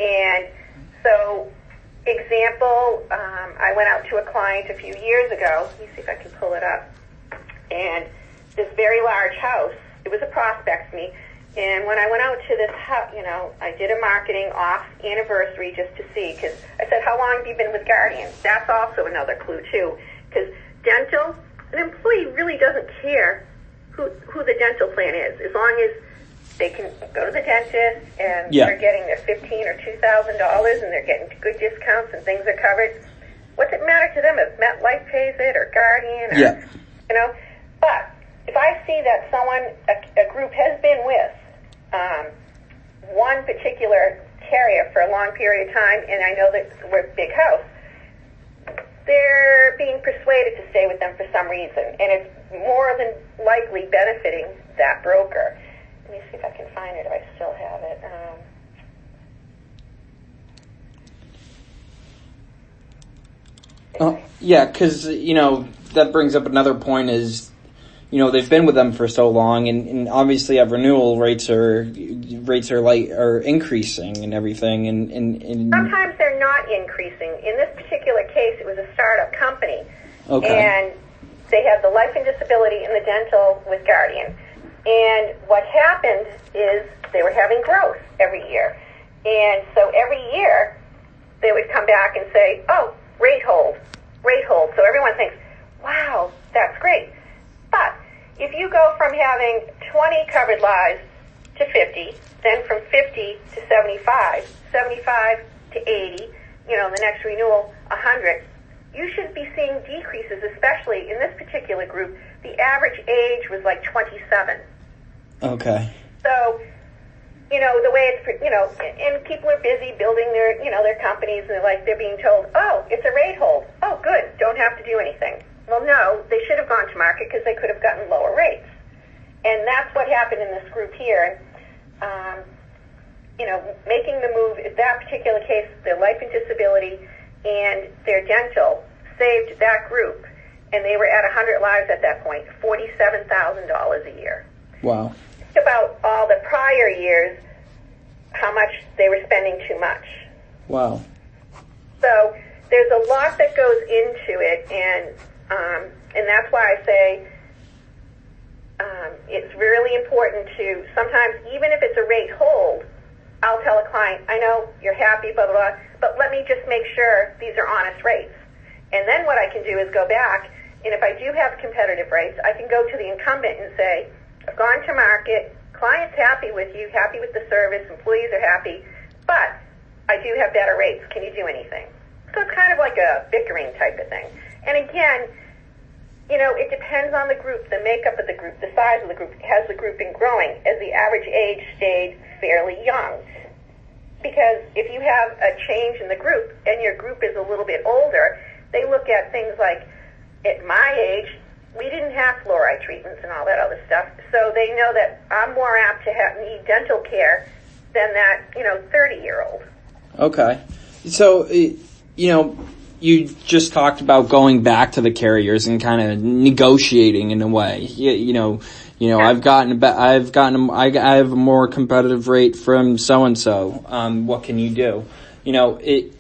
And so, example, I went out to a client a few years ago. Let me see if I can pull it up. And this very large house, it was a prospect to me. And when I went out to this house, I did a marketing off anniversary just to see, because I said, how long have you been with Guardian? That's also another clue, too. Because dental, an employee really doesn't care who the dental plan is, as long as they can go to the dentist and they're getting their $1,500 or $2,000 and they're getting good discounts and things are covered. What's it matter to them if MetLife pays it or Guardian or, But if I see that a group has been with one particular carrier for a long period of time, and I know that we're a big house, they're being persuaded to stay with them for some reason, and it's more than likely benefiting that broker. Let me see if I can find it, if I still have it. Because, that brings up another point is, they've been with them for so long, and obviously at renewal rates are increasing and everything, and sometimes they're not increasing. In this particular case, it was a startup company, and they had the life and disability and the dental with Guardian. And what happened is they were having growth every year, and so every year they would come back and say, "Oh, rate hold." So everyone thinks, "Wow, that's great." But if you go from having 20 covered lives to 50, then from 50 to 75, 75 to 80, the next renewal, 100, you should be seeing decreases, especially in this particular group. The average age was like 27. Okay. So, the way it's, and people are busy building their companies, and they're being told, oh, it's a rate hold. Oh, good, don't have to do anything. Well, no, they should have gone to market because they could have gotten lower rates. And that's what happened in this group here. Making the move, in that particular case, their life and disability and their dental saved that group, and they were at 100 lives at that point, $47,000 a year. Wow. Think about all the prior years, how much they were spending too much. Wow. So there's a lot that goes into it, and that's why I say it's really important to, sometimes, even if it's a rate hold, I'll tell a client, I know you're happy, blah, blah, blah, but let me just make sure these are honest rates. And then what I can do is go back, and if I do have competitive rates, I can go to the incumbent and say, I've gone to market, client's happy with you, happy with the service, employees are happy, but I do have better rates. Can you do anything? So it's kind of like a bickering type of thing. And again, it depends on the group, the makeup of the group, the size of the group. Has the group been growing? As the average age stayed fairly young? Because if you have a change in the group and your group is a little bit older, they look at things like, at my age, we didn't have fluoride treatments and all that other stuff, so they know that I'm more apt to need dental care than that, 30-year-old. Okay. So, you just talked about going back to the carriers and kind of negotiating in a way. I have a more competitive rate from so and so. What can you do? Do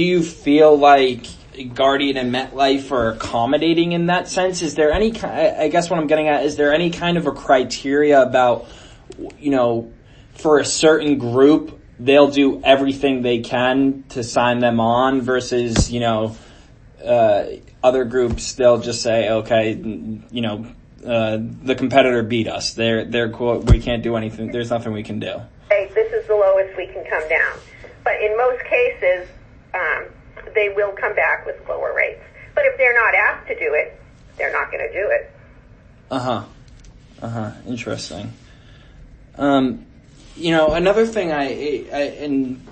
you feel like Guardian and MetLife are accommodating in that sense? Is there any? I guess what I'm getting at, is there any kind of a criteria about, for a certain group, they'll do everything they can to sign them on versus, other groups, they'll just say, okay, the competitor beat us. They're quote, we can't do anything. There's nothing we can do. Hey, this is the lowest we can come down. But in most cases, they will come back with lower rates. But if they're not asked to do it, they're not going to do it. Interesting. Another thing and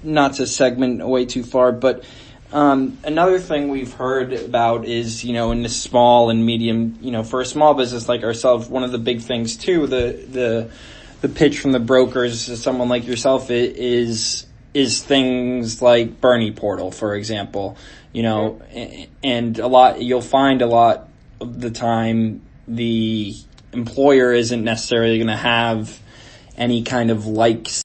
not to segment away too far, but another thing we've heard about is, in the small and medium, for a small business like ourselves, one of the big things too, the pitch from the brokers, someone like yourself, is things like Bernie Portal, for example, and you'll find a lot of the time the employer isn't necessarily going to have any kind of